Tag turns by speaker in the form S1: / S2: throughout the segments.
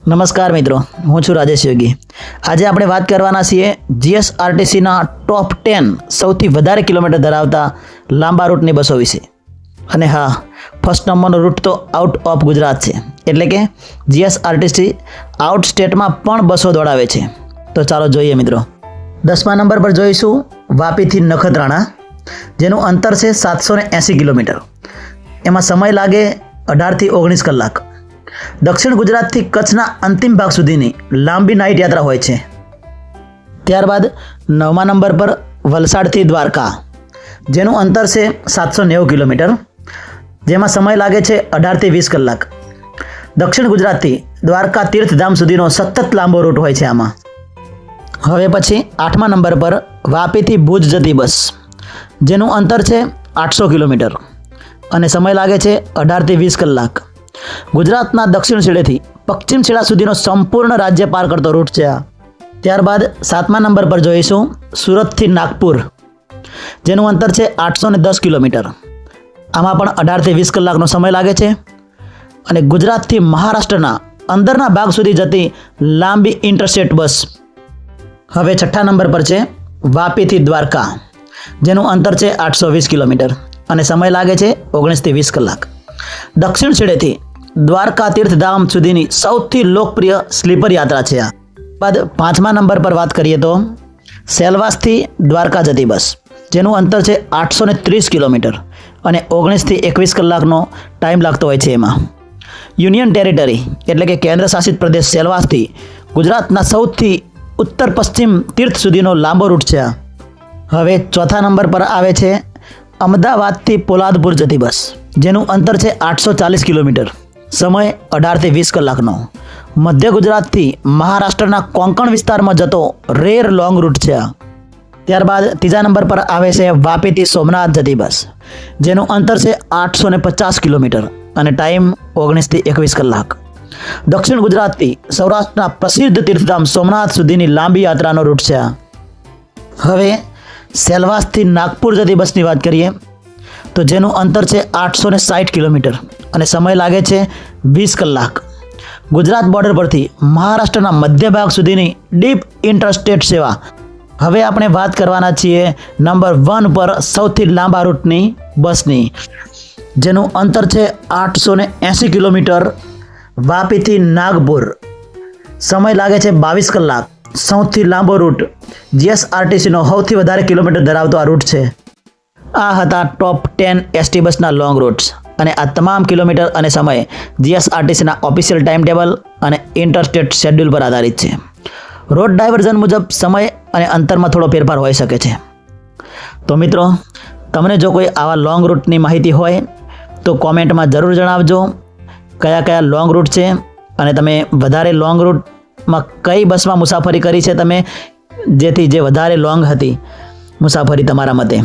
S1: નમસ્કાર મિત્રો, હું છું રાજેશ યોગી। આજે આપણે વાત કરવાના છીએ જીએસઆરટીસીના ટોપ 10 સૌથી વધારે કિલોમીટર ધરાવતા લાંબા રૂટની બસો વિશે। અને હા, ફર્સ્ટ નંબરનો રૂટ તો આઉટ ઓફ ગુજરાત છે, એટલે કે જીએસઆરટીસી આઉટ સ્ટેટમાં પણ બસો દોડાવે છે। તો ચાલો જોઈએ મિત્રો। 10મા નંબર પર જોઈશું વાપીથી નખત્રાણા, જેનું અંતર છે 780 કિલોમીટર। એમાં સમય લાગે 18 થી 19 કલાક। દક્ષિણ ગુજરાતથી કચ્છના અંતિમ ભાગ સુધીની લાંબી નાઇટ યાત્રા હોય છે। ત્યારબાદ 9મા નંબર પર વલસાડથી દ્વારકા, જેનું અંતર છે 790 કિલોમીટર, જેમાં સમય લાગે છે 18 થી 20 કલાક। દક્ષિણ ગુજરાતથી દ્વારકા તીર્થધામ સુધીનો સતત લાંબો રૂટ હોય છે આમાં। હવે પછી 8મા નંબર પર વાપીથી ભુજ જતી બસ, જેનું અંતર છે 800 કિલોમીટર અને સમય લાગે છે 18 થી 20 કલાક। ગુજરાતના દક્ષિણ છેડેથી પશ્ચિમ છેડા સુધીનો સંપૂર્ણ રાજ્ય પાર કરતો રૂટ છે આ। ત્યારબાદ 7મા નંબર પર જોઈશું સુરતથી નાગપુર, જેનું અંતર છે 810 કિલોમીટર। આમાં પણ 18 થી 20 કલાકનો સમય લાગે છે અને ગુજરાતથી મહારાષ્ટ્રના અંદરના ભાગ સુધી જતી લાંબી ઇન્ટરસ્ટેટ બસ। હવે 6ઠ્ઠા નંબર પર છે વાપીથી દ્વારકા, જેનું અંતર છે 820 કિલોમીટર અને સમય લાગે છે 19 થી 20 કલાક। દક્ષિણ છેડેથી દ્વારકા તીર્થધામ સુધીની સૌથી લોકપ્રિય સ્લીપર યાત્રા છે આ। બાદ 5મા નંબર પર વાત કરીએ તો સેલવાસથી દ્વારકા જતી બસ, જેનું અંતર છે 830 કિલોમીટર અને 19 થી 21 કલાકનો ટાઈમ લાગતો હોય છે એમાં। યુનિયન ટેરિટરી એટલે કે કેન્દ્ર શાસિત પ્રદેશ સેલવાસથી ગુજરાતના સૌથી ઉત્તર પશ્ચિમ તીર્થ સુધીનો લાંબો રૂટ છે આ। હવે 4થા નંબર પર આવે છે અમદાવાદથી પોલાદપુર જતી બસ, જેનું અંતર છે 840 કિલોમીટર, સમય 18 થી 20 કલાકનો। મધ્ય ગુજરાતથી મહારાષ્ટ્રના કોંકણ વિસ્તારમાં જતો રેર લોંગ રૂટ છે આ। ત્યારબાદ 3જા નંબર પર આવે છે વાપીથી સોમનાથ જતી બસ, જેનું અંતર છે 850 કિલોમીટર અને ટાઈમ 19 થી 21 કલાક। દક્ષિણ ગુજરાતથી સૌરાષ્ટ્રના પ્રસિદ્ધ તીર્થધામ સોમનાથ સુધીની લાંબી યાત્રાનો રૂટ છે આ। હવે સેલવાસથી નાગપુર જતી બસની વાત કરીએ તો જેનું અંતર છે 860 કિલોમીટર અને સમય લાગે છે 20 કલાક। ગુજરાત બોર્ડર પરથી મહારાષ્ટ્રના મધ્ય ભાગ સુધીની ડીપ ઇન્ટરસ્ટેટ સેવા। હવે આપણે વાત કરવાના છીએ નંબર 1 પર સૌથી લાંબા રૂટની બસની, જેનું અંતર છે 880 કિલોમીટર વાપીથી નાગપુર, સમય લાગે છે 22 કલાક। સૌથી લાંબો રૂટ જીએસઆરટીસીનો સૌથી વધારે કિલોમીટર ધરાવતો આ રૂટ છે। આ હતા ટોપ 10 એસટી બસના લોંગ રૂટ્સ અને આ તમામ કિલોમીટર અને સમય જીએસઆરટીસીના ઓફિશિયલ ટાઈમ ટેબલ અને ઇન્ટરસ્ટેટ શેડ્યુલ પર આધારિત છે। રોડ ડાયવર્ઝન મુજબ સમય અને અંતરમાં થોડો ફેરફાર હોઈ શકે છે। તો મિત્રો, તમને જો કોઈ આવા લોંગ રૂટની માહિતી હોય તો કોમેન્ટમાં જરૂર જણાવજો કયા કયા લોંગ રૂટ છે અને તમે વધારે લોંગ રૂટમાં કઈ બસમાં મુસાફરી કરી છે તમે, જેથી જે વધારે લોંગ હતી મુસાફરી તમારા મતે।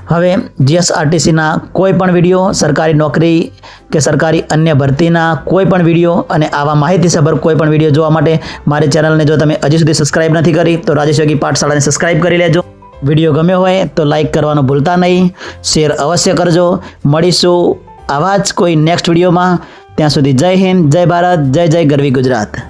S1: હવે જીએસઆરટીસીના કોઈ પણ વિડીયો, સરકારી નોકરી કે સરકારી અન્ય ભરતીના કોઈ પણ વિડીયો અને આવા માહિતીસભર કોઈ પણ વિડીયો જોવા માટે મારી ચેનલને જો તમે હજી સુધી સબસ્ક્રાઇબ નથી કરી તો રાજેશ યોગી પાઠશાળાને સબસ્ક્રાઇબ કરી લેજો। વિડીયો ગમ્યો હોય તો લાઇક કરવાનું ભૂલતા નહીં, શેર અવશ્ય કરજો। મળીશું આવા જ કોઈ નેક્સ્ટ વિડીયોમાં। ત્યાં સુધી જય હિન્દ, જય ભારત, જય જય ગરવી ગુજરાત।